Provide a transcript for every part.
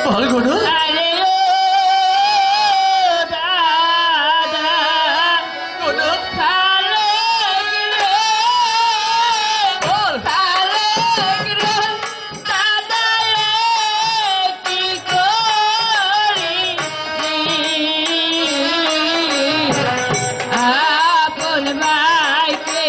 বল গো আরে ও দাদা গো ভালো রে বল ভালো রে দাদা কি করি আপন ভাইকে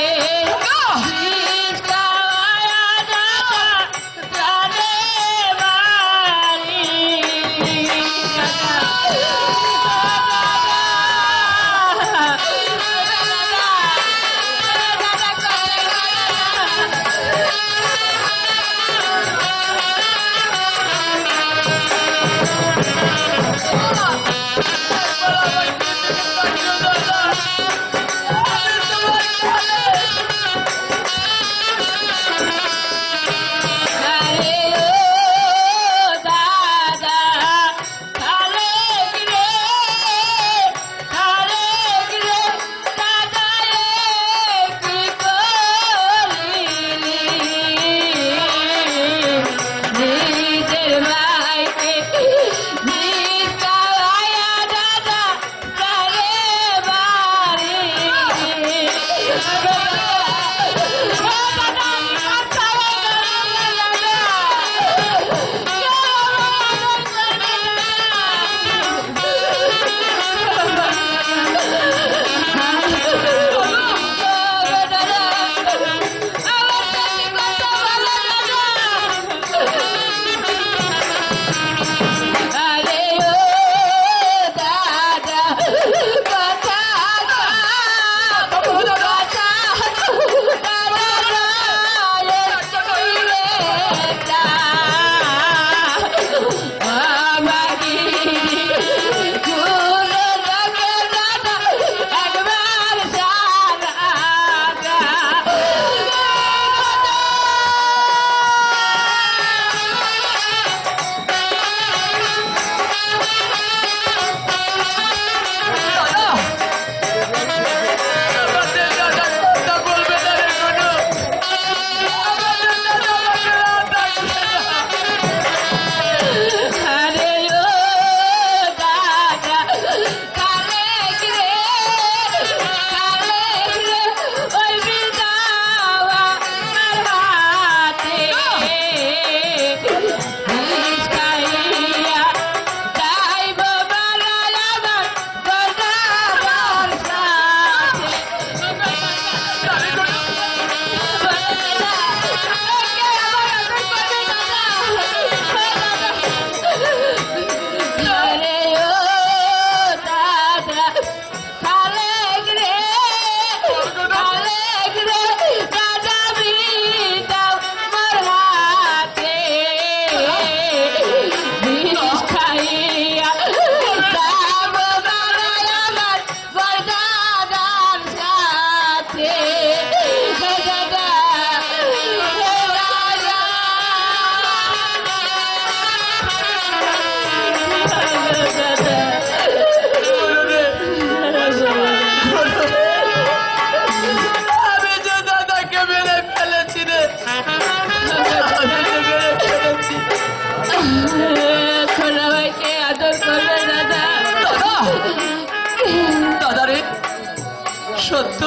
সত্য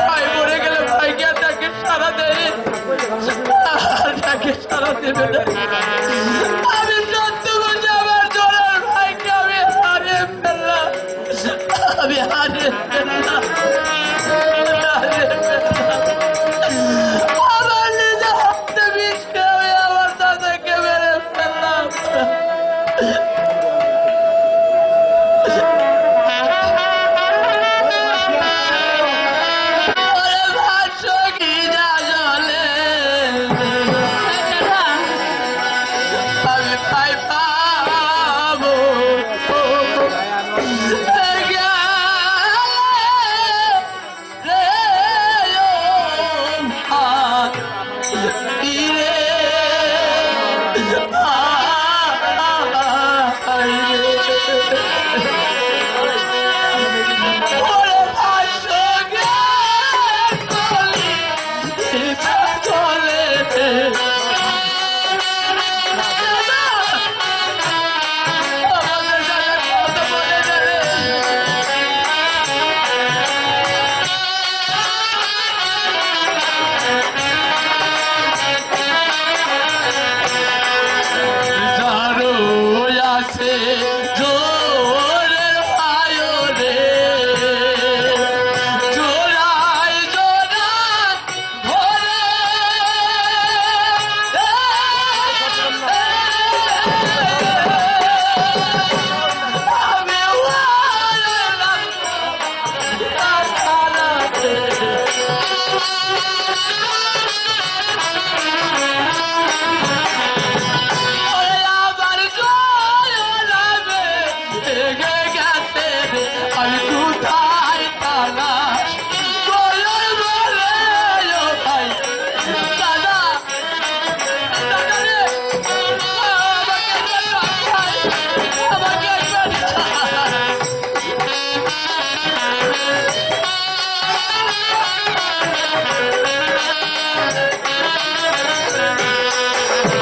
ভাই মরে গেলে ভাইকে আর তাকে সারা দেয় আর তাকে সারা দেবে না। আমি সত্য বলছি আমার জোরের ভাইকে আমি হারিয়ে ফেললাম, আমি হারিয়ে ফেললাম, আমার নিজের হাতে বিষ খেয়ে আমি আমার দাদাকে মেরে ফেললাম। আমাকে একবার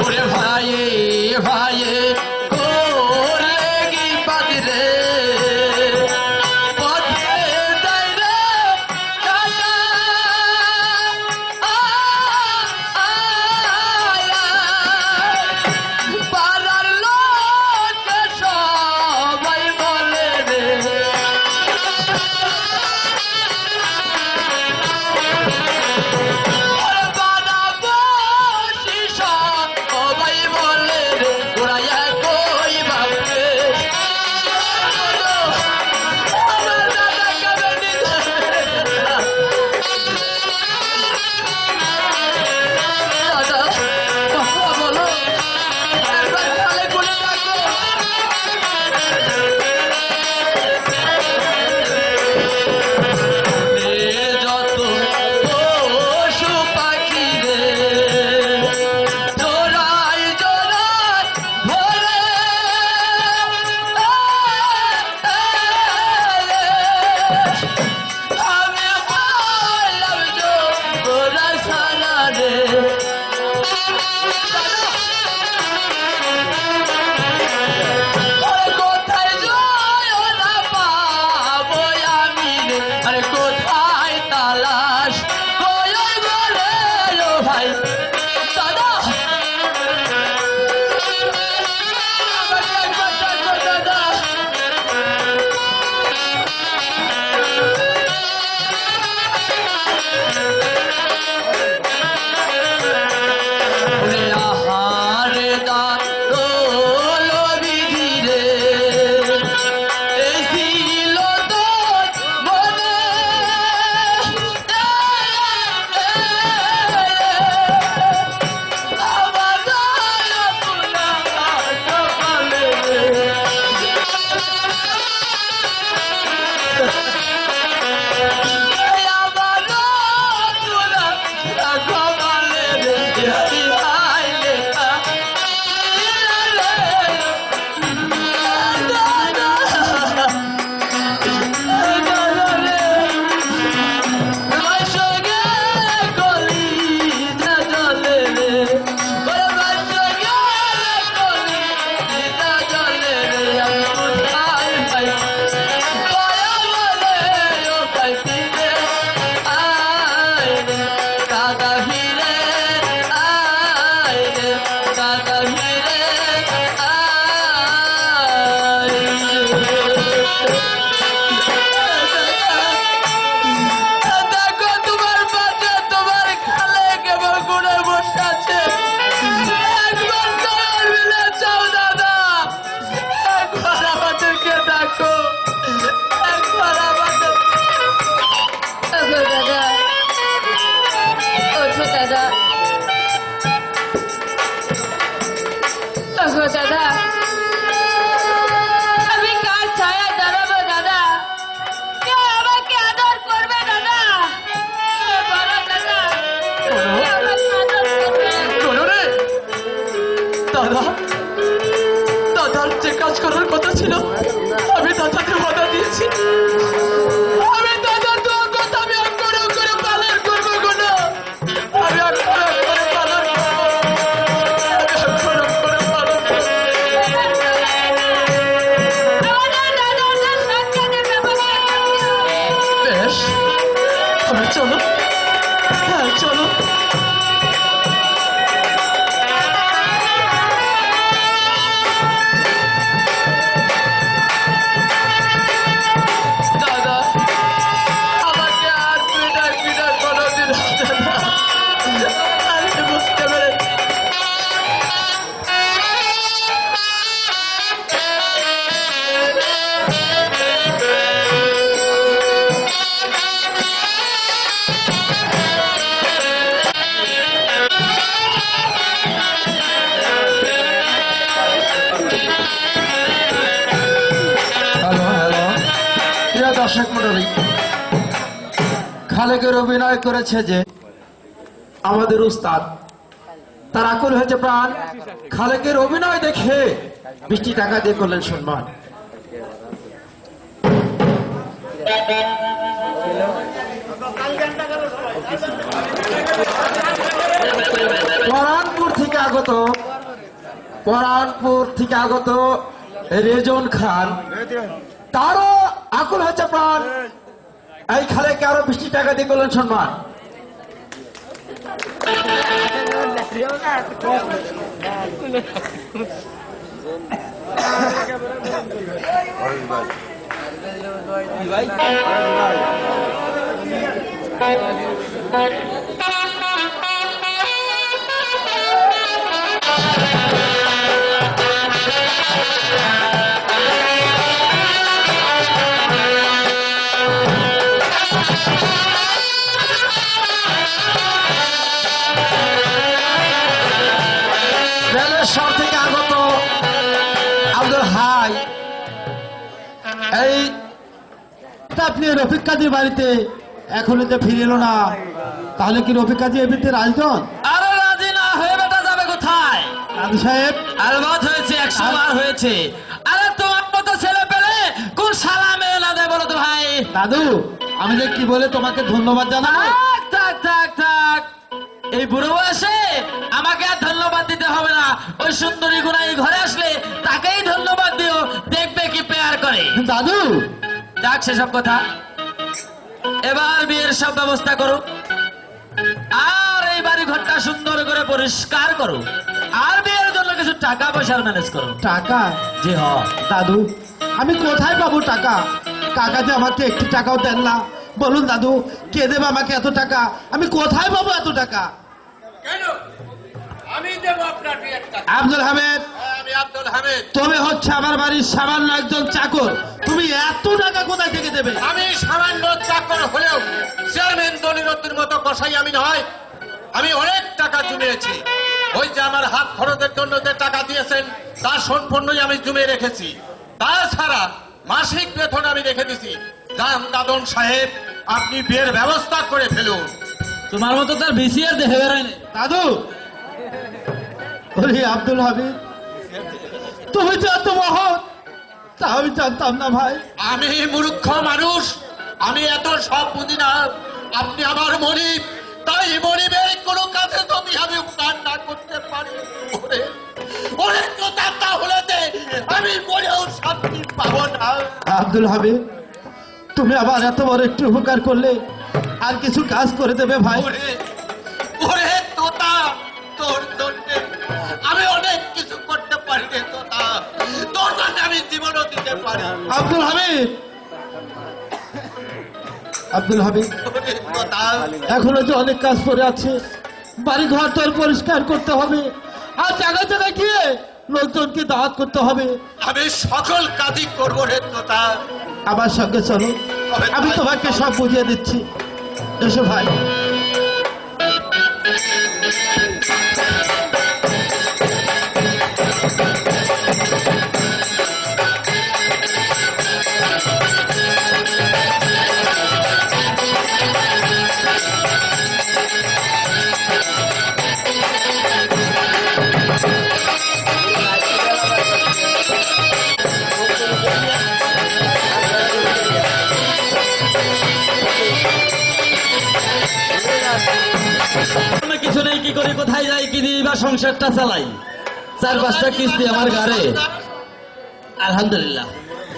ওরে ভাইয়ে ভাইয়ে ওরে কি পাদিরে পথে যাই রে কাটা পাড়ার লোক সবাই বলে রে বানাবো শিশক সবাই বলে রে ওরা একই ভাবে আমার দাদা কেন নিতে দাদা কথা বলো একবার খালে করে রাখো যত পশু পাখি রে জোড়াই জোড়াই ভরে আমি হলাম জোড়া সারা রে আরে কোথায় জয় না পাবো আমি রে আরে কোথায় তালাশ কই বলে ও ভাই দাদা আমাকে একবার ডাকো দাদা ওরে আহারে দাঁড়ো বিধি রে এই ছিল তোর মনে আমার পুনা কপালে আমার পুনা কপালে রে হাই লেখা দাদা ভিড়ে আয় রে দাদা ভিড়ে আয় দেখো তোমার পাশে তোমার খালে কেবল গুড়ে বসে আছে একবার তোমার মিলে চাও দাদা একবার আমাদেরকে দেখো একবার আমাদের ওঠো দাদা, ওঠো দাদা, ওঠো দাদা। আমি কার ছায়া দাঁড়াবো দাদা? কেউ আমাকে আদর করবে দাদা? বলো দাদা, কেউ আমাকে আদর করবে? শোনো রে দাদা দাদার যে কাজ করার কথা ছিল আমি দাদাকে বাধা দিয়েছি আমি দাদা তো কথা আমি অক্ষরে অক্ষরে পালন করবো কোনো আমি অক্ষরে অক্ষরে পালন করবো আমি অক্ষরে অক্ষরে পালন করবো আমাদের দাদাদের সন্তানের ব্যবস্থা করতে হবে। বেশ তবে চলো হ্যাঁ চলো দাদা আমাকে আর বিদায় বিদায় কোনোদিন হবে না আমি বুঝতে পেরেছি দর্শক মণ্ডলী, খালেকের অভিনয় করেছে যে আমাদের উস্তাদ তার আকুল হয়েছে প্রাণ। খালেকের অভিনয় দেখে বৃষ্টি টাকা দিয়ে করলেন সম্মান। পরানপুর থেকে আগত রেজন খান, তারও আকুল হয়েছে প্রাণ। এই খালেকে আরো 20 টাকা দিয়ে করলেন সম্মান। শহর থেকে আগত আব্দুল হাই, এই আপনি রফিক কাজীর বাড়িতে এখনো যে ফিরে এলো না, তাহলে কি রফিক কাজী এমনিতে রাজদন? আরে রাজি না হয়ে বেটা যাবে কোথায়? কাজী সাহেব আলবাত হয়েছে, 100 বার হয়েছে। আরে তোমার মতো ছেলে পেলে কোন সালামে না দেয় বলো তো ভাই? দাদু, আমি যে কি বলে তোমাকে ধন্যবাদ জানাবো? থাক থাক থাক থাক, এই বুড়ো বয়সে আমাকে আর ধন্যবাদ দিতে হবে না। ওই সুন্দরী গুণাই ঘরে আসলে তাকেই ধন্যবাদ দিও, দেখবে কি পেয়ার করে। দাদু, যাক সেসব কথা, এবার বিয়ের সব ব্যবস্থা করো, আর এই বাড়ি ঘরটা সুন্দর করে পরিষ্কার করো, আর বিয়ের জন্য কিছু টাকা পয়সার ম্যানেজ করো। টাকা? জি হ। দাদু, আমি কোথায় পাবো টাকা? কাকা যে আমাকে 1 টাকাও দেন না। বলুন দাদু, কে দেবে আমাকে এত টাকা? আমি কোথায় পাবো এত টাকা? কেন? আমি দেবো আপনার বিয়ের টাকা। আব্দুল হামিদ, আমি আব্দুল হামিদ। তুমি হচ্ছে আমার বাড়ির সামান্য একজন চাকর, তুমি এত টাকা কোথায় থেকে দেবে? আমি সামান্য চাকর হলেও চেয়ারম্যান দলিলতির মতো কসাই আমি নয়। আমি অনেক টাকা জমিয়েছি। ওই যে আমার হাত খরচের জন্য যে টাকা দিয়েছেন তার সম্পূর্ণই আমি জমিয়ে রেখেছি। তাছাড়া মাসিক বেতন আমি রেখে দিছি। যান দাদন সাহেব, আপনি বিয়ের ব্যবস্থা করে ফেলুন। তোমার মতো তার ভিসিআর দেখে বেড়ায়নি। দাদু, ওরে আব্দুল হামিদ, তুমি যে এত মহৎ তা আমি জানতাম না ভাই। আমি মূর্খ মানুষ, আমি এত সব বুঝি না। আপনি আমার মনিব, তাই মনিবের কোনো কাছে যদি আমি উপকার না করতে পারি, ওরে কথা হলে আমি মরেও শান্তি পাবো না। আব্দুল হামিদ, তুমি আবার এত বড় একটু উপকার করলে আর কিছু কাজ করে দেবে ভাই? ওরে ওরে তোতা, তোর জন্যে আমি অনেক কিছু করতে পারি রে তোতা। তোর জন্য আমি জীবনও দিতে পারি। আব্দুল হামিদ, আব্দুল হামিদ, ওরে তোতা, এখনো যে অনেক কাজ পড়ে আছে। বাড়ি ঘর তোর পরিষ্কার করতে হবে, আর জায়গায় জায়গায় গিয়ে লোকজনকে দাওয়াত করতে হবে। আমি সকল কাজই করবো রে তোতা। আমার সঙ্গে চলো, আমি তোমাকে সব বুঝিয়ে দিচ্ছি। এসো ভাই। কিছু নেই, কি করি, কোথায় যাই, কি দিই বা সংসারটা চালাই। 4-5টা কিস্তি আমার ঘরে। আলহামদুলিল্লাহ।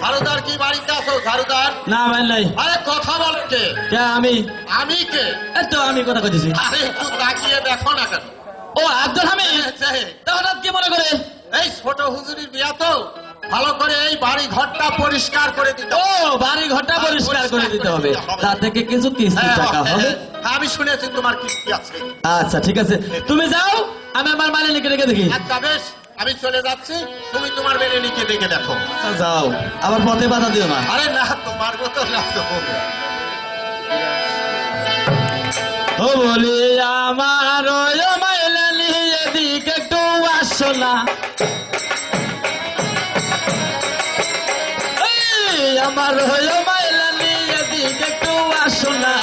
ঝাড়ুদার কি বাড়িতে আছো? ঝাড়ুদার? না ভাই নাই। আরে কথা বলে কে? কে? আমি। আমি কে? এই তো আমি কথা কইতেছি। আরে একটু তাকিয়ে দেখো না কেন? ও আব্দুল হামিদ, তা হঠাৎ কি মনে করে? এই ছোট হুজুরির বিয়া তো, ভালো করে এই বাড়ি ঘরটা পরিষ্কার করে দিতে ও বাড়ি ঘরটা পরিষ্কার করে দিতে হবে, তা থেকে কিছু কিস্তি টাকা হবে। আমি শুনেছি তোমার কিস্তি আছে। আচ্ছা ঠিক আছে, তুমি যাও, আমি আমার মালিনীকে রেখে দেখি। আচ্ছা বেশ, আমি চলে যাচ্ছি, তুমি তোমার মেলেনিকে দেখে দেখো। যাও, আবার পথে বাধা দিও না। আরে না, তোমার মতো না তো। ও বলি আমার ওই মাইলালি এদিকে একটু আসো না। এই আমার ওই মাইলালি এদিকে একটু আসো না।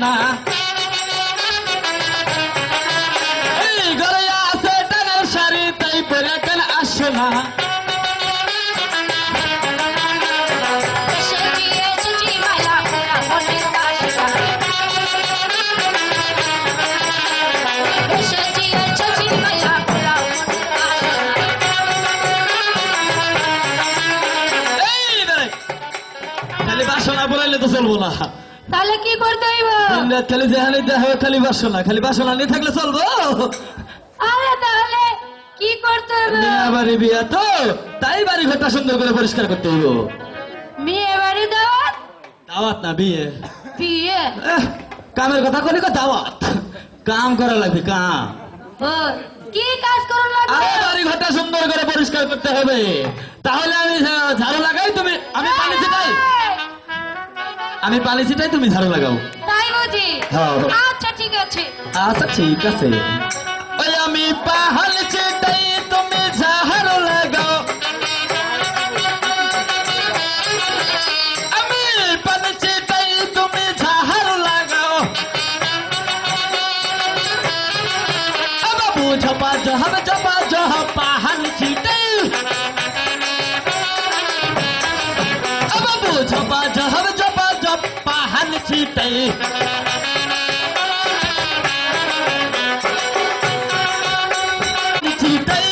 না এই ঘরে আছে টাকার শাড়ি তাই পরে কেন আসে না এসেছি এসেছি মায়া পুরা মনের বাসনা এসেছি এসেছি মায়া পুরা মনের বাসনা এই দাঁড়াই খালি বাসনা বলাইলে তো চলবো না তাহলে কি করতে হইব দিন রাত খালি যেখানে দেখা খালি বাসনা নিয়ে থাকলে চলবো আরে তাহলে কি করতে হইব বিয়া বাড়ি বিয়া তো তাই বাড়ি ঘরটা সুন্দর করে পরিষ্কার করতে হইব মেয়ে বাড়ি দাওয়াত দাওয়াত না বিয়ে বিয়ে কামের কথা কলি দাওয়াত কাম করা লাগবে কাম ও কি কাজ করো লাগবে আরে বাড়ি ঘরটা সুন্দর করে পরিষ্কার করতে হবে তাহলে আমি ঝাড়ু লাগাই তুমি আমি পানি ছিটাই তুমি ঝাড়ু লাগাও তাই বুঝি হ্যাঁ। আচ্ছা ঠিক আছে আচ্ছা ঠিক আছে ওই আমি পাহাল ছিটাই তুমি ঝাড়ু লাগাও আমি পানি ছিটাই তুমি ঝাড়ু লাগাও বাবু ঝপা ঝপ পাহাল ছিটাই বাবু ঝপা ঝপ পাহাল ছিটাই ছিটাই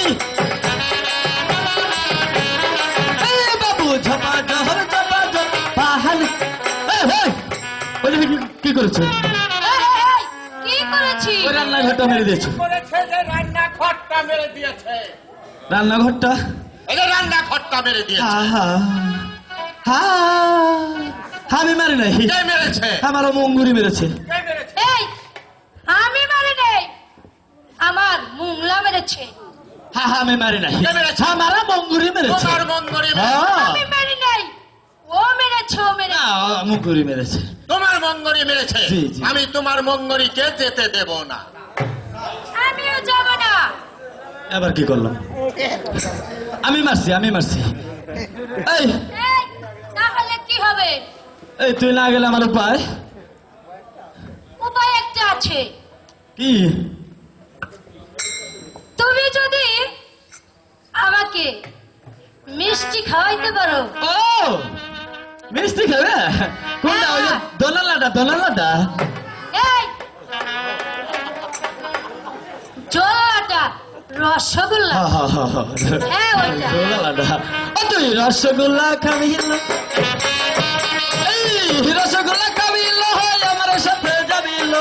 এই বাবু ঝপা ঝপ পাহাল কি করেছে এই, কি করেছি ওই রান্নাঘরটা মেরে দিয়েছে করেছে যে রান্নাঘরটা মেরে দিয়েছে রান্নাঘরটা এটা রান্নাঘরটা মেরে দিয়েছে আমি মারি নাই কে মেরেছে আমারও মঙ্গুরি মেরেছে কে মেরেছে এই আমি মারি নেই আমার মুংলা মেরেছে আমি মারি নাই কে মেরেছে? আমারও মঙ্গুরি মেরেছে তোমার মঙ্গরি আমি মারি নেই ও মেরেছে ও মেরেছে মঙ্গুরি মেরেছে তোমার মঙ্গরি মেরেছে জি, জি। আমি তোমার মঙ্গরিকে যেতে দেব না আমিও যাব না এবার কি করলাম আমি মারছি এই এই তাহলে কি হবে এই তুই না গেলে আমার উপায় উপায় একটা আছে কি তুমি যদি আমাকে মিষ্টি খাওয়াইতে পারো ও মিষ্টি খাবে কোনটা ওই যে দোলালাটা এই জলাটা রসগোল্লা হ্যাঁ ওইটা দোলালাটা ও তুই রসগোল্লা খাবি না? এই রসগোল্লা খাবি না, হয় আমার সাথে যাবি না।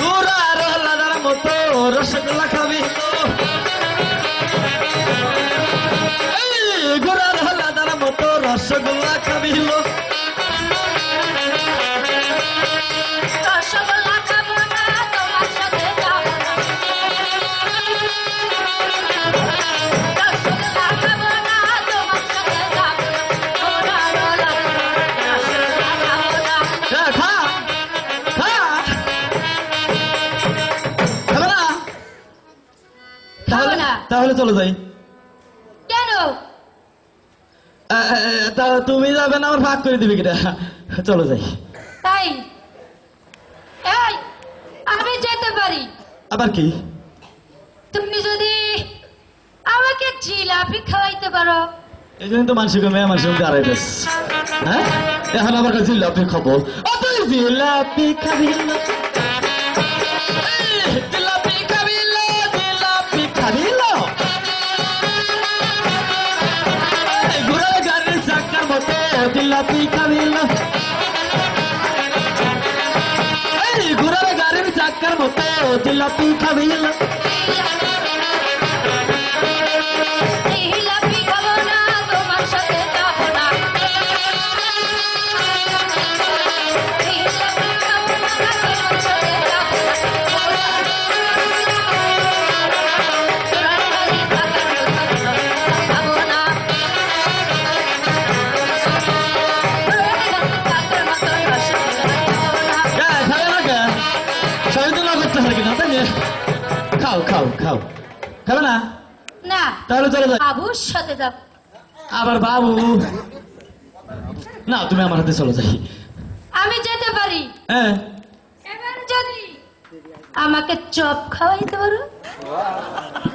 ঘোড়া রহলাদার মতো রসগোল্লা খাবি না। এই ঘোড়া রহলাদার মতো রসগোল্লা খাবি না। রসগোল্লা খাবো না তোমার সাথে যাবো না রসগোল্লা খাবো না তোমার সাথে যাবো না রসগোল্লা খাবো না খা খাবে না? খাবো না তাহলে চলো যাই কেন তা তুমি যাবে না আমার ভাগ করে দিবি কিনা চলো যাই তাই এই আমি যেতে পারি আবার কি তুমি যদি আমাকে জিলাপি খাওয়াইতে পারো এই জন্য তো মানুষকে মেয়ে মানুষের দাঁড়াই বেশ হ্যাঁ এখন আমার কাছে জিলাপি খাবো ও তুই জিলাপি খাবি না? এই, জিলাপি খাবি না, জিলাপি খাবি না? এই, ঘোড়ার গাড়ির চাকার মতো জিলাপি খাবি না? এই, ঘোড়ার গাড়ির চাকার মতো জিলাপি খাবি না? জিলাপি খাবো না তোমার সাথে যাবো না জিলাপি খাবো না তোমার সাথে যাবো না সোনার বাড়ি থাকার মতো খাবো না থাকার মতো রসগোল্লা খাবো না খাবে না কে সবাই তো না করতে পারে কিনা তাই না? খাও খাবে না না তাহলে চলে যাই বাবুর সাথে যাব আবার বাবু না তুমি আমার হাতে চলো যাই। আমি যেতে পারি, হ্যাঁ এবার যদি আমাকে চপ খাওয়াইতে পারো।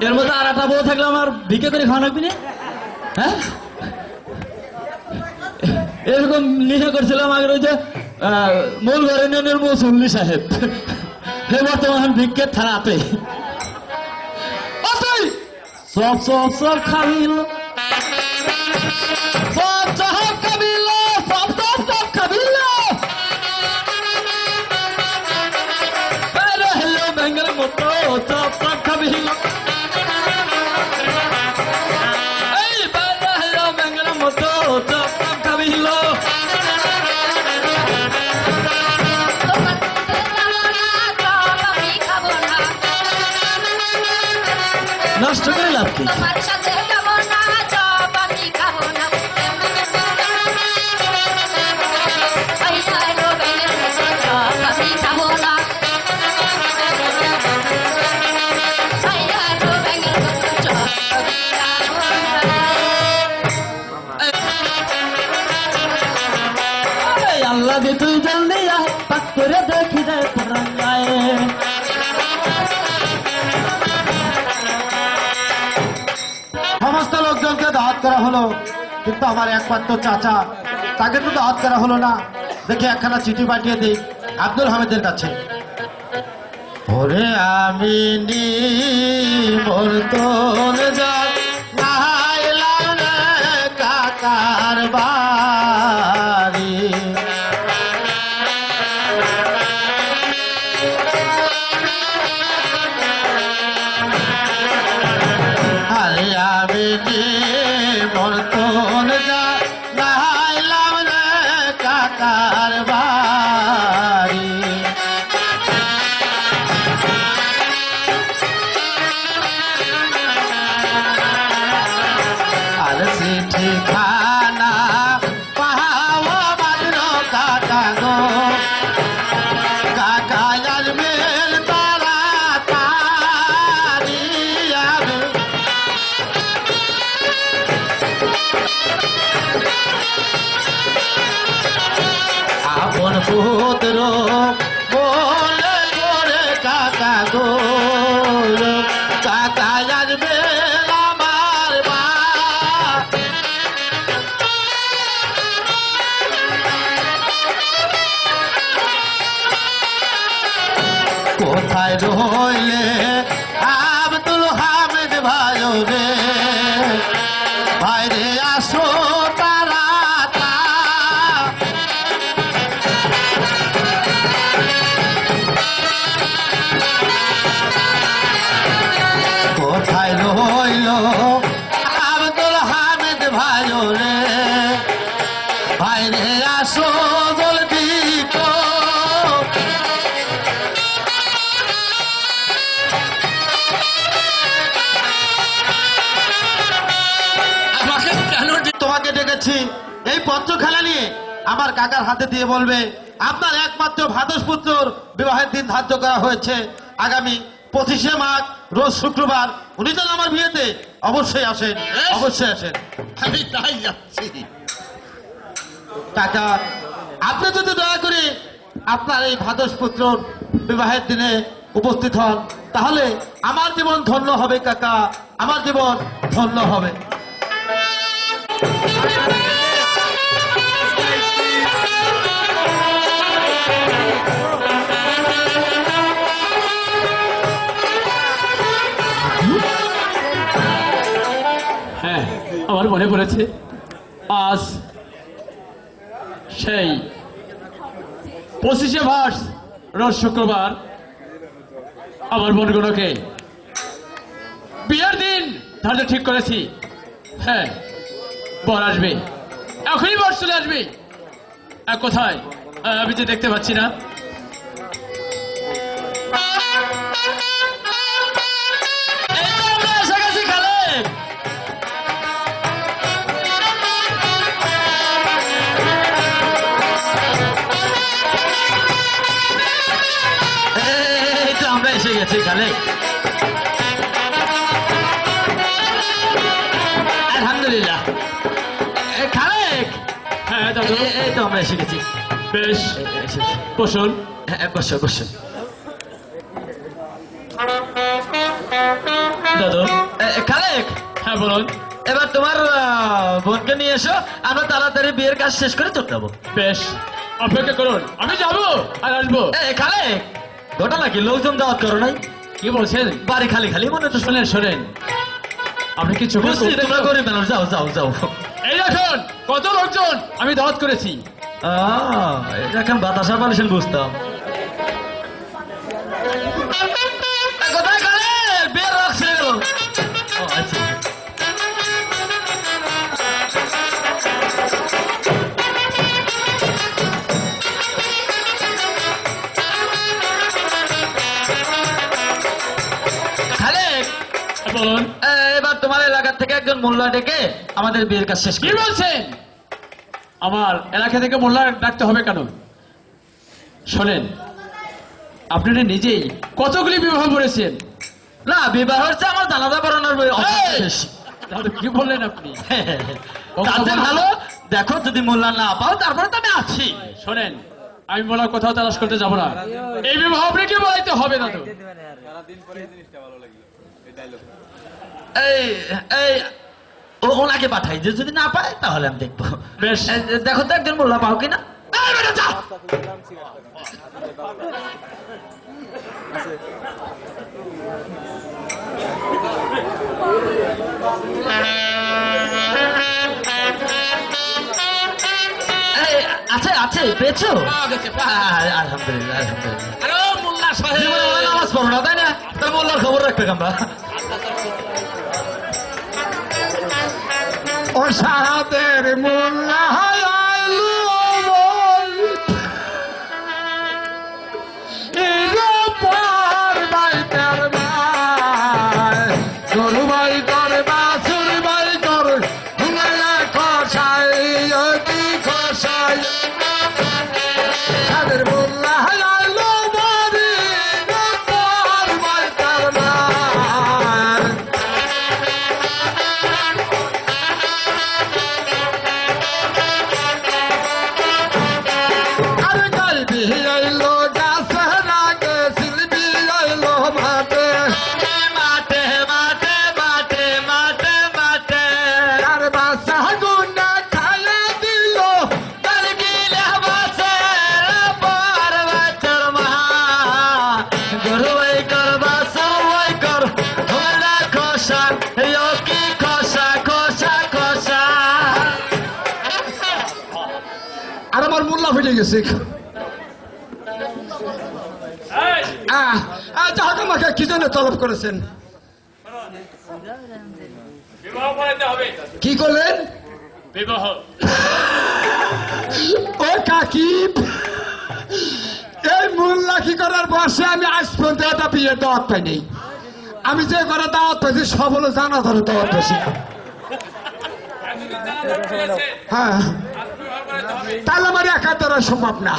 এর মধ্যে আর একটা বউ থাকলে আমার ভিকে করে খাওয়া লাগবে না? হ্যাঁ এরকম নিশা করছিলাম আগের ওই যে মূলঘর ইউনিয়নের মুসল্লি সাহেব, হে বর্তমান ভিক্ষের থানাতে। সব সব সব খাবিল, সব সব খাবিল, সব সব সব খাবিল। হেলো ব্যাঙ্গের মতো সব সব খাবিল। এই বাইরে হেলো ব্যাঙ্গের মতো সব সব খাবিল। তোমার কাছে যাবো না, চপ আমি খাবো না। নষ্ট করে লাভ কি? তোমার সাথে যাবো না, চপ আমি খাবো না। পয়সা এলো ব্যাঙের মতো, চপ আমি খাবো না। পয়সা এলো ব্যাঙের মতো, চপ আমি খাবো না। এই আল্লাহ যে তুই জলদি আয়, পাক করে দেখি রে তোরা আয়। সমস্ত লোকজনকে দাওয়াত করা হলো, কিন্তু আমার একমাত্র চাচা, তাকে তো দাওয়াত করা হলো না। দেখি একখানা চিঠি পাঠিয়ে দিই আব্দুল হামিদের কাছে। ওরে আমি নিমন্ত্রণ যাই নাইলাম রে কাকার বাড়ি। আরে আমি নিমন্ত্রণ যাই নাইলাম রে কাকার বাড়ি। আর চিঠি খানা পাহাওয়া মাত্র কাকা গো, কাকা আসবেন তাড়াতাড়ি। আমি আপন পুত্র বলে করে কাকা গো, কাকা আসবে আমার মা। কোথায় রইলে আব্দুল হামিদ ভাই রে, বাইরে আসো তারা। কোথায় রইল আব্দুল হামিদ ভাই রে, বাইরে আসো জলদি তো। আমাকে কেন তোমাকে ডেকেছি এই পত্র খেলা নিয়ে আমার কাকার হাতে দিয়ে বলবে আপনার একমাত্র ভাদস পুত্রর বিবাহের দিন ধার্য করা হয়েছে আগামী 25শে মাঘ রোজ শুক্রবার। উনি তো আমার বিয়েতে অবশ্যই আসেন, অবশ্যই আসেন। আমি তাই যাচ্ছি। কাকা আপনি যদি দয়া করে আপনার এই ভাদস পুত্রর বিবাহের দিনে উপস্থিত হন, তাহলে আমার জীবন ধন্য হবে কাকা, আমার জীবন ধন্য হবে। হ্যাঁ আমার মনে পড়েছে, আজ সেই 25শে মার্চ রোজ শুক্রবার আমার বোনগুলোকে বিয়ের দিন ধার্য ঠিক করেছি। হ্যাঁ বর আসবে, এখনই বর চলে আসবে। কোথায় আমি যে দেখতে পাচ্ছি না। এই তো আমরা এসে গেছি খালেক। এই তো আমরা এসে গেছি খালেক। আলহামদুলিল্লাহ। খালেক, হ্যাঁ দাদু এই তো আমরা এসে গেছি। বেশ, এসেছি। বসুন। হ্যাঁ, বসো বসো। দাদু, খালেক, হ্যাঁ বলুন। এবার তোমার বোনকে নিয়ে এসো, আমরা তাড়াতাড়ি বিয়ের কাজ শেষ করে চলে যাবো। বেশ, অপেক্ষা করুন, আমি যাবো আর আসবো। খালেক, ঘটনা কি? লোকজন দাওয়াত করো নাই? কি বলছেন? বাড়ি খালি খালি মনে তো। শোনেন শোনেন, আপনি কি চোখে বুঝছি তোমরা গরিব মানুষ, যাও যাও যাও। এই দেখুন কত লোকজন আমি দাওয়াত করেছি। এটা এখন বাতাসা পালিশন বুঝতাম। কোথায় খালেক? বিয়ের রক ছেড়ে গেল। ও, আচ্ছা। খালেক, বলুন। এবার তোমার এলাকা থেকে একজন মোল্লা ডেকে আমাদের বিয়ের কাজ শেষ কি করি। বলছেন? আমার এলাকা থেকে মোল্লা ডাকতে হবে কেন? শোনেন, আপনারা নিজেই কতগুলি বিবাহ করেছেন। না, বিবাহ হচ্ছে আমার জানাজা পড়ানোর এই! তাহলে কি বললেন আপনি? তাতে ভালো দেখো, যদি মোল্লা না পাও তারপরে তো আমি আছি। শোনেন, আমি মোল্লার কোথাও তালাশ করতে যাব না। এই বিবাহ আপনাকে বলাইতে হবে দাদু। এই এই ওনাকে পাঠাই, যে যদি না পায় তাহলে আমি দেখবো। বেশ। দেখো তো একজন মোল্লা পাও কিনা। এই বেটা, যা। এই, আছে আছে, পেয়েছো? আলহামদুলিল্লাহ আলহামদুলিল্লাহ। হ্যালো মোল্লা সাহেব। জীবনে ওরা নামাজ পড়ো না, তাই না? তার মোল্লার খবর রাখবে আমরা। ও সাহাদের মোল্লা গরু বাই কর বাছুর বাই কর খসাই খসাই সাদের মোল্লা আইলো বাড়ি পর বাই তার মার আরে গাইবি আইলো গাছে রাগে শিল্পী আইলো মাঠে মাঠে মাঠে মাঠে মাঠে মাঠে আর বাসা গুন্ডা খাইয়া দিল গলগিলে বাসের পর বাছর মহা গরু ওই কর বাসর ওই কর হোলা খসা কি খসা খসা খসা। আর আমার মোল্লা ফেটে গেছে যাহাকে আমাকে কি জন্য তলব করেছেন? বিবাহ করাইতে হবে। কি করলেন? বিবাহ। ও কাকি, এই মোল্লা কি করার বসে আমি আজ পর্যন্ত একটা বিয়ের দাওয়াত পাইনি। আমি যে করে দাওয়াত পাইছি সব হলো জানা ধরে দাওয়াত পাইছি। হ্যাঁ, তাহলে আমার একা দ্বারা সম্ভব না।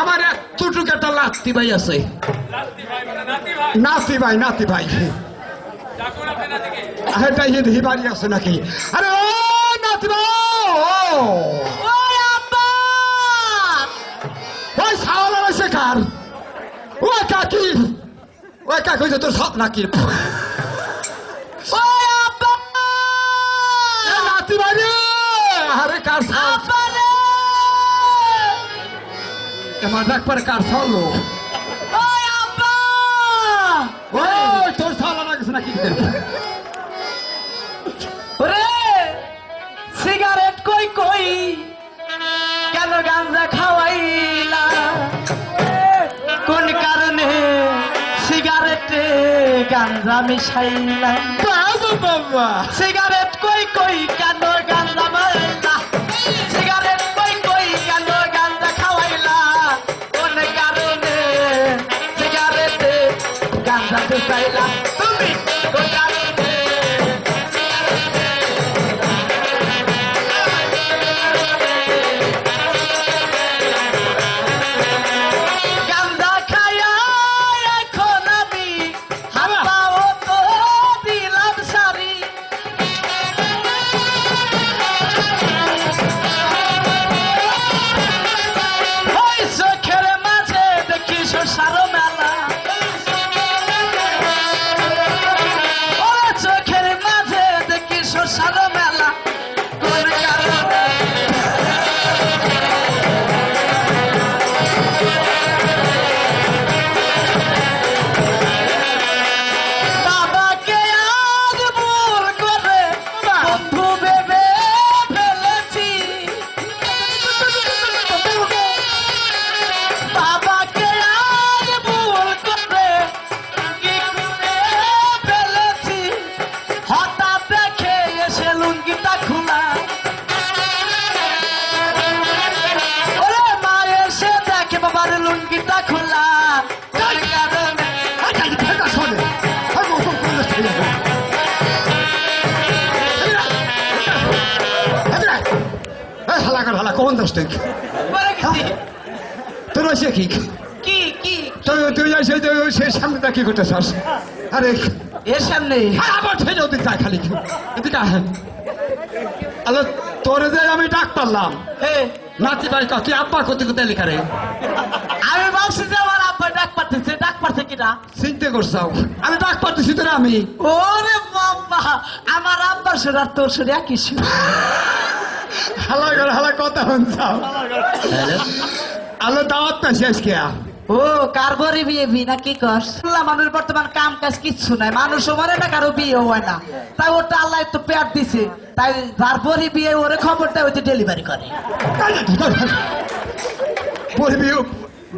আমার এতটুকু একটা লাত্তি ভাই আছে। নাতি ভাই, নাতি ভাই। এটা হিন্দি বাড়ি আছে নাকি? আরে ও নাতি ভাই, ওই আব্বা, ওই সাওয়াল আছে কার? ওই কাকি, ওই কাকি যে তোর সব নাকি? ওই আব্বা, এ নাতি ভাই রে, আরে কার সাওয়াল? আব্বা রে, এবার একবার কার সাওয়াল? ওই আব্বা, ওই তোর সাওয়াল লাগছে নাকি? ওরে সিগারেট কই কই, কেন গাঞ্জা খাওয়াইলা, কোন কারণে সিগারেটে গাঞ্জা মিশাইলা? বাবা সিগারেট কই কই, কেন গাঞ্জা মাইলা, সিগারেট কই কই, কেন গাঞ্জা খাওয়াইলা, কোন কারণে সিগারেটে গাঞ্জা মিশাইলা? তুমি কোন কারণে গাঞ্জা খাইয়া এখন আমি হাত পাও তো দিলাম সারি। কখন যাস তুই মরে গেছি তোর আছে কি কি কি তুই তুই এসে সে সামনেটা কি করতে চাস আরে এর সামনে হ্যাঁ, আবার ঠেলে ওদিক যায় খালি এদিকে আয়। আলো তোরে যে আমি ডাক পারলাম হ্যাঁ নাতি ভাই তুই আব্বা করতে করতে লেখা রে আমি ভাবছি যে আমার আব্বা ডাক পারতেছে কিনা চিনতে করছাও আমি ডাক পারতেছি তোরা আমি ওরে বাবা আমার আব্বার সুর আর তোর সুর একই সুর হালা কথা শুনছাও আলো দাওয়াত পাইছি আজকে ও কার ঘরে বিয়ে বি না কি কর মানুষ বর্তমান কাম কাজ কিচ্ছু নাই মানুষ মরে না কারো বিয়ে হয় না তাই ওটা আল্লাহ একটু পেট দিছে তাই তারপরে বিয়ে ওরে খবরটা ওইতে ডেলিভারি করে বলবি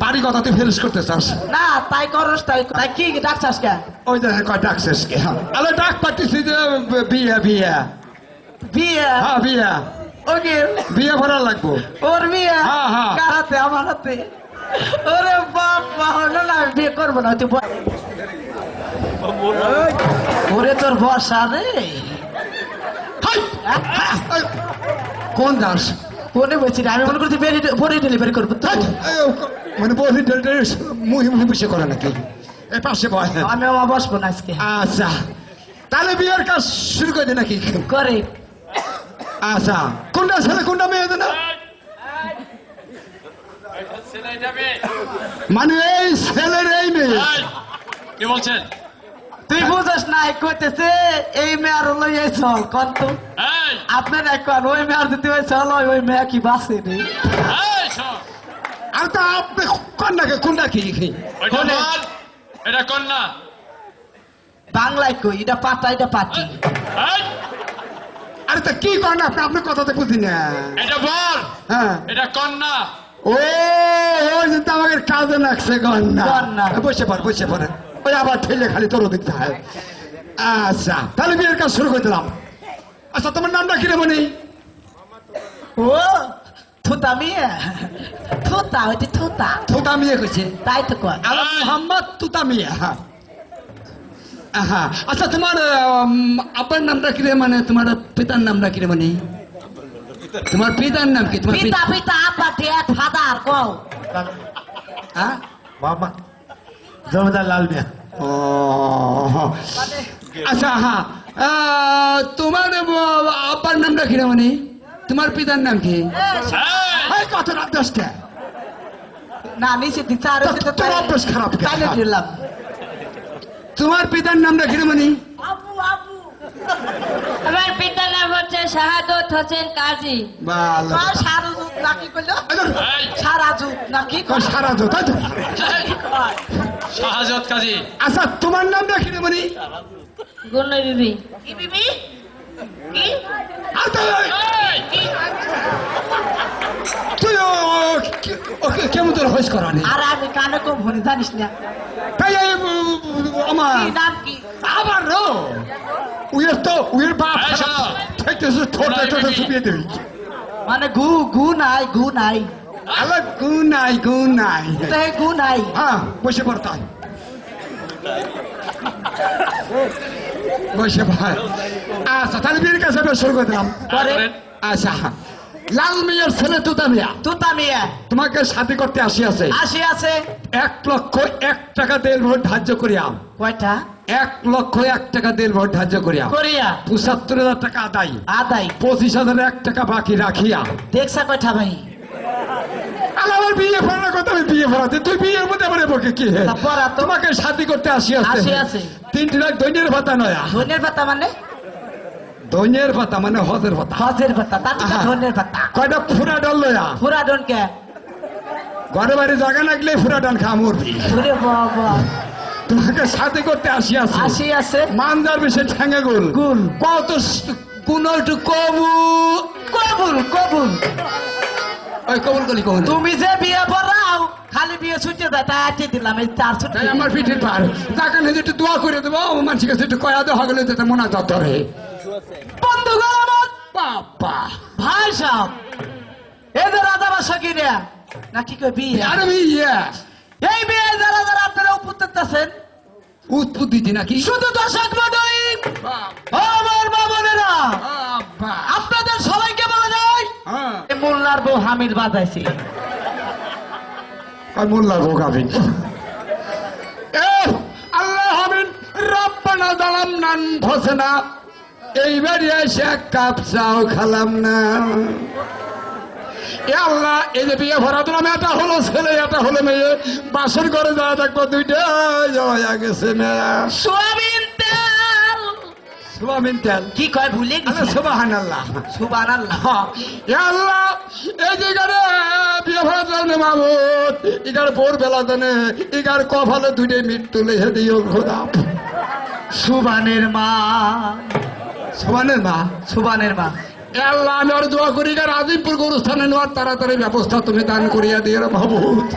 বাড়ি কথা তুই ফেরস করতে চাস না তাই করস তাই তাই কি ডাকছাস কে ওই যে কয় ডাকছিস কে আলো ডাক পাচ্ছিস যে বিয়ে বিয়ে বিয়ে হ্যাঁ বিয়ে ওকে বিয়ে ভরা লাগবো ওর বিয়ে হ্যাঁ, হ্যাঁ। কার হাতে আমার হাতে ওরে বাবা হলো না আমি বিয়ে করবো না তুই ওরে তোর বর্ষা রে হাই! কোন দাস কোনে বলছি রে? আমি মনে করছি বড়ি ডেলিভারি করবো তো মানে বলি মুহি মুহি বসে করে নাকি এই পাশে বয় আমি আমার বসবো না আজকে আচ্ছা তাহলে বিয়ের কাজ শুরু করে দে নাকি করে আচ্ছা কোনটা ছেলে কোনটা মেয়ে না মানে এই ছেলের এই মেয়ে কি বলছেন তুই বুঝস না কইতেছে এই মেয়ার লইয়ে চল কত এই আপনার এখন ওই মেয়ার দিতে হয় চল ওই মেয়া কি বাসে রে এই শোন আর তা আপনি কন্যাকে কোনটা কি ওইটা বল এটা কন্যা বাংলায় কই এটা পাতা এটা পাটি এই আরে তা কি কন্যা আপনি আপনার কথাতে বুঝি না এটা বল হ্যাঁ এটা কন্যা ও ওই যে তো আমাকে কাজে লাগছে কন্যা কন্যা। বসে পড়ে ওই আবার ঠেলে খালি তোর ওদিক যায় আচ্ছা তাহলে বিয়ের কাজ শুরু করে দিলাম আচ্ছা তোমার নামটা কি রে মনি ও থুতা মিয়া থুতা ওইটি থুতা থোতা মিয়ে কইছে তাই তো কয় আলাম মোহাম্মদ তুতা মিয়া হ্যাঁ আচ্ছা তোমার আব্বার নামটা কি রে মানে তোমার পিতার নামটা কি রে মানে তোমার পিতার নাম কি তোমার পিতা পিতা আপা ডেট ফাদার কও হ্যাঁ বাবা জমিদার লাল মিয়া ও আচ্ছা হ্যাঁ তোমার আব্বার নামটা কি রে মানে তোমার পিতার নাম কি এই কত রাত 10টা না নিচে দিতে আর তোর অভ্যাস খারাপ কেন? তাইলে দিলাম তোমার পিতার নামটা কি রে মানে আবু আবু আমার পিতার নাম হচ্ছে শাহাদত হোসেন কাজী ভালো সারাজুত নাকি কইলো এই সারাজুত নাকি কয় সারা তো তাই তো শাহাজত কাজী আচ্ছা তোমার নামটা কি রে মানে গুন্নই বিবি কি বিবি কি আর তো এই তুই ওকে কেমন তোর হইস করানি আর আমি কানে কম ভরি জানিস না তাই আমার কি নাম কি আবার রো উয়ের বাপ এই শোনো। ঠেকতেছে ঠোঁটে ঠোঁটে চুপিয়ে দিবি মানে গু নাই আলো গু নাই তাই গু নাই হ্যাঁ বসে পড়তাম বসে পড় আচ্ছা তাহলে বিয়ের কাছে আমরা শুরু করে দিলাম করে আচ্ছা লাল মিয়ার ছেলে তুতা মিয়া তুতা মিয়া তোমাকে শাদি করতে আসিয়াছে আসি আছে 1,01 টাকা দেড় ভোট ধার্য করিয়া কয়টা 1,01 টাকা দেড় ভোট ধার্য করিয়া করিয়া 75,000 টাকা আদায় আদাই 25,001 টাকা বাকি রাখিয়া দেখছা কয়টা ভাই আমার বিয়ে পড়ার কথা আমি বিয়ে পড়াতে তুই বিয়ের মধ্যে আমার বকে কি হে? তা পড়া তো। তোমাকে শাদি করতে আসিয়াছে আসিয়াছে। 3 লাখ দৈনের ভাতা নয়া ধনের পাতা মানে দৈনের ভাতা মানে হজের ভাতা হজের পাতা তার তো আহা। ধনের পাতা কয়টা ফুরা ডাল লয়া পুরা ডন কে ঘরে বাড়ি জায়গা লাগলে ফুরা ডাল খা মরবি ওরে বাবা তোমাকে শাদি করতে আসিয়াছে আসি আছে মানদার বেশি ঠ্যাঙ্গে গুল গুল। কত কুনলটু কবু কবুল ওই কবুল করি কবুল তুমি যে বিয়ে পড়াও খালি বিয়ে ছুটে দেয় তাই আটকে দিলাম এই 4 ছুটি তাই আমার পিঠের পার টাকা নিয়ে একটু দোয়া করে দেবো মানুষের কাছে একটু কয়া দেওয়া গেলে যেটা মনে ধরে বন্ধুগণ আমার বাবা ভাই সাহেব এদের রাজা বাসা কি রে নাকি কই বিয়ে আর আমি ইয়ে এই বিয়ে যারা যারা আপনারা উপত্যেন উৎপুত দিতি নাকি শুধু দর্শক মণ্ডলী আমার বাবনেরা বাবা আপনাদের সবাইকে বলা যায় হ্যাঁ এই মোল্লার বউ হামিদ বাজাইছে। মোল্লার বউ গাবিন। আল্লাহ হামিদ রব্বানা যালামনা আনফুসানা, এইবারে এসে এক কাপ চাও খালাম না। এ আল্লাহ, এই যে বিয়ে ভরা দিলাম, এটা হলো ছেলে এটা হলো মেয়ে, বাসর ঘরে যাওয়া দেখবো দুইটা হয়ে গেছে মেয়া। সোয়াবিন তেল। সোয়াবিন তেল কি কয় ভুলে গেছি? সুবহানাল্লাহ। সুবহানাল্লাহ। এ আল্লাহ, এই যে গানে বিয়ে ভরা দিলাম না মাহমুদ, ইগার ভোর বেলা জানে ইগার কপালে দুইটাই মৃত্যু লেখে দিও খোদা। সুবানের মা। সোয়ানের মা। সুবানের মা। আল্লাহ, আমি আর দোয়া করি আজিমপুর গরুস্থানে নেওয়ার তাড়াতাড়ি ব্যবস্থা তুমি দান করিয়া দিয়ে মাহমুদ।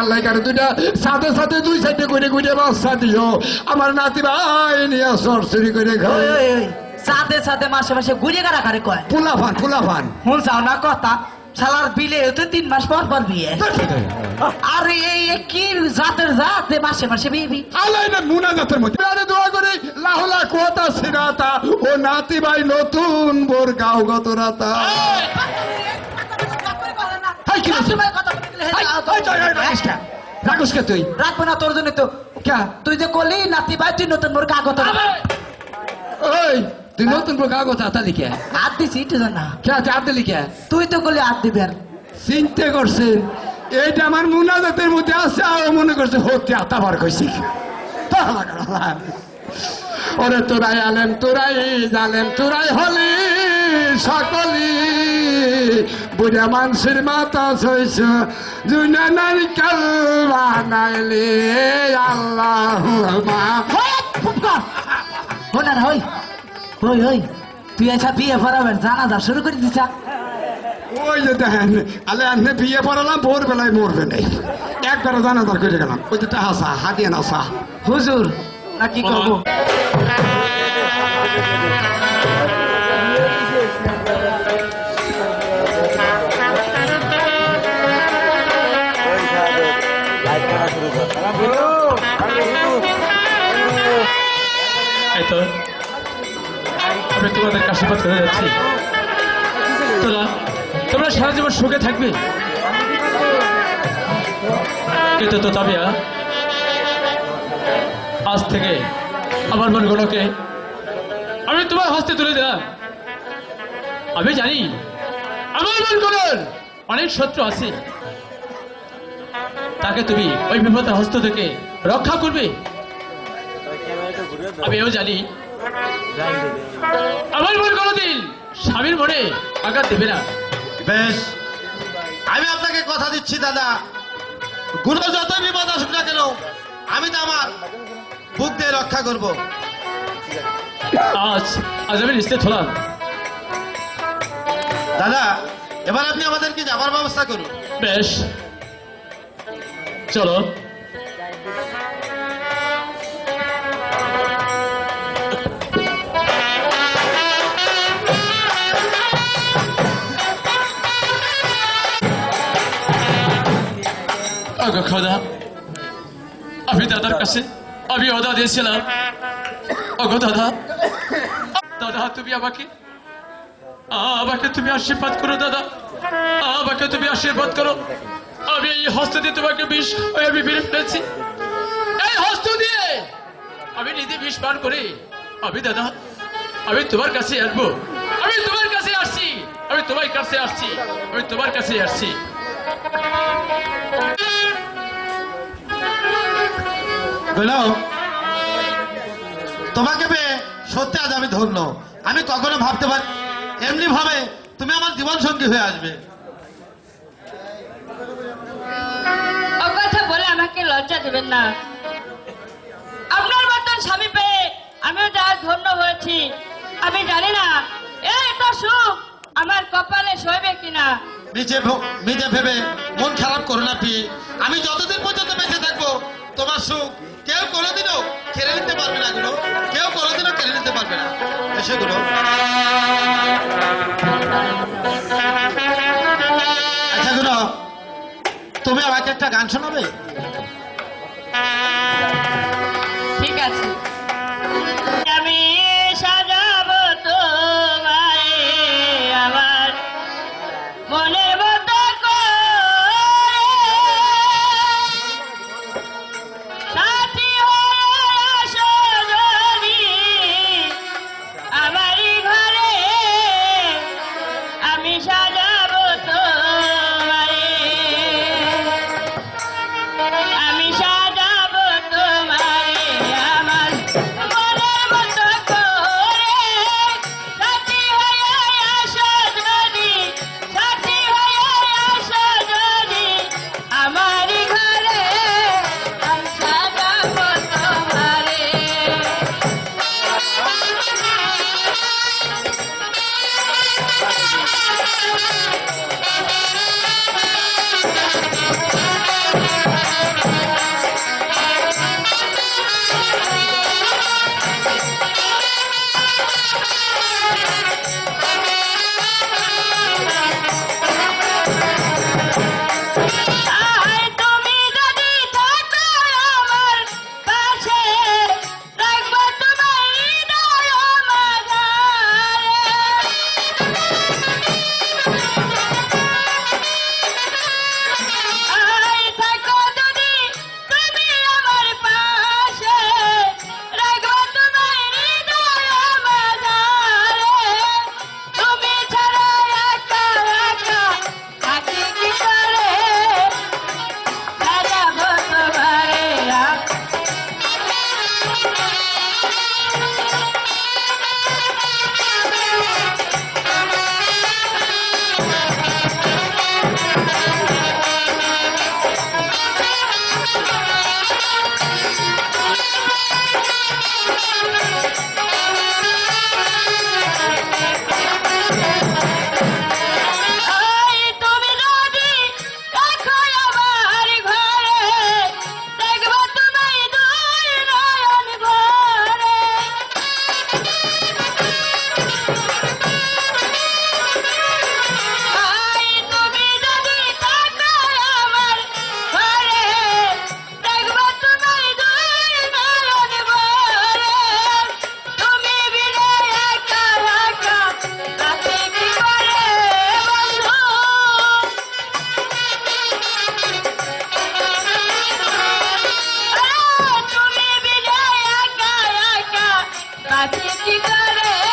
আল্লাহ কারে দুইটা সাথে সাথে দুই সাইডে করে করে বাচ্চা দিও, আমার নাতি ভাই নিয়ে সরসরি করে খাও। সাথে সাথে মাসে মাসে ঘুরে গাড়া কারে কয় ফুলাফান ফুলাফান। হুন চাও না কথা, শালার বিলে হতে 3 মাস পর পর বিয়ে। আর এই কি জাতের জাত যে মাসে মাসে বিবি? আল্লাহ না মুনা জাতের মধ্যে আরে দোয়া করি লাহুলা কোতা সিরাতা, ও নাতি ভাই নতুন বোর গাও গত রাতা। হাই কি বলছিস? রাখুস কে তুই? রাখবো না তোর জন্য তো। কে? তুই যে করলি নাতি ভাই তুই নতুন মোর কাগজ ওই তুই নতুন বোর গাও গত রাতা লিখে হাত দিছি একটু না। কে আছে হাতে লিখে? তুই তো করলি হাত দিবি আর। চিন্তা করছেন এইটা আমার মুনাজাতের মধ্যে আছে, আর মনে করছে হতে আতা বার কইছি। ওরে তোরাই আলেন তোরাই জালেন তোরাই হলি সকলি, বুড়া মানুষের মাথা ছইছ জুনা নারিকেল বানাইলি আল্লাহ মা। হোনার হই হই হই, তুই আচ্ছা বিয়ে পড়াবেন জানাজা শুরু করে দিছা। ওই যে দেখেন আলে আনে বিয়ে পড়ালাম ভোর বেলায় মরবে নেই, একবারে জানাজার করে গেলাম। ওই যে হাসা হাতিয়ে নাসা হুজুর না কি করবো? এই তো আমি তোমাদের আশীর্বাদ করে যাচ্ছি, তোমরা সারা জীবন সুখে থাকবে। কিন্তু তো তবে আজ থেকে আমার মনগুলোকে আমি তোমার হস্তে তুলে দিলাম। আমি জানি আমার মনগুলোর অনেক শত্রু আছে, তাকে তুমি ওই বিপদের হস্ত থেকে রক্ষা করবে। আমি এও জানি আমার মন কোনোদিন স্বামীর মনে আঘাত দেবে না। বেশ, আমি আপনাকে কথা দিচ্ছি দাদা, গুণ যতই বিপদ আসুক না কেন আমি তো আমার বুক দিয়ে রক্ষা করব। আজ আমি নিশ্চিত হলাম। দাদা, এবার আপনি আমাদেরকে যাবার ব্যবস্থা করুন। বেশ, চলো। খোদা, আমি দাদার কাছে আমি ওদা দিয়েছিলাম। ওগো দাদা, দাদা তুমি আমাকে তুমি আশীর্বাদ করো দাদা, আমাকে তুমি আশীর্বাদ করো। আমি এই হস্ত দিয়ে তোমাকে বিষ আমি মেরে ফেলেছি, এই হস্ত দিয়ে আমি নিজে বিষ পান করি। আমি দাদা, আমি তোমার কাছে আসবো, আমি তোমার কাছে আসছি, আমি তোমার কাছে আসছি, আমি তোমার কাছে আসছি। তোমাকে পেয়ে সত্যি আজ আমি ধন্য। আমি কখনো ভাবতে পারি এমনি ভাবে তুমি আমার জীবন সঙ্গী হয়ে আসবে। ও কথা বলে আমাকে লজ্জা দেবেন না। আপনার মতন স্বামী পেয়ে আমিও তো আজ ধন্য হয়েছি। আমি জানি না এটা সুখ আমার কপালে সইবে কিনা। নিজে ভেবে মন খারাপ করো না পি। আমি যতদিন পর্যন্ত বেঁচে থাকবো তোমার সুখ কেউ কোনোদিনও কেড়ে নিতে পারবে না গুলো, কেউ কোনোদিনও কেড়ে নিতে পারবে না। সেগুলো আচ্ছা গুলো, তুমি আমাকে একটা গান শোনাবে? ঠিক আছে, আমি সাজাবো তোমায় আমার আছি কি করে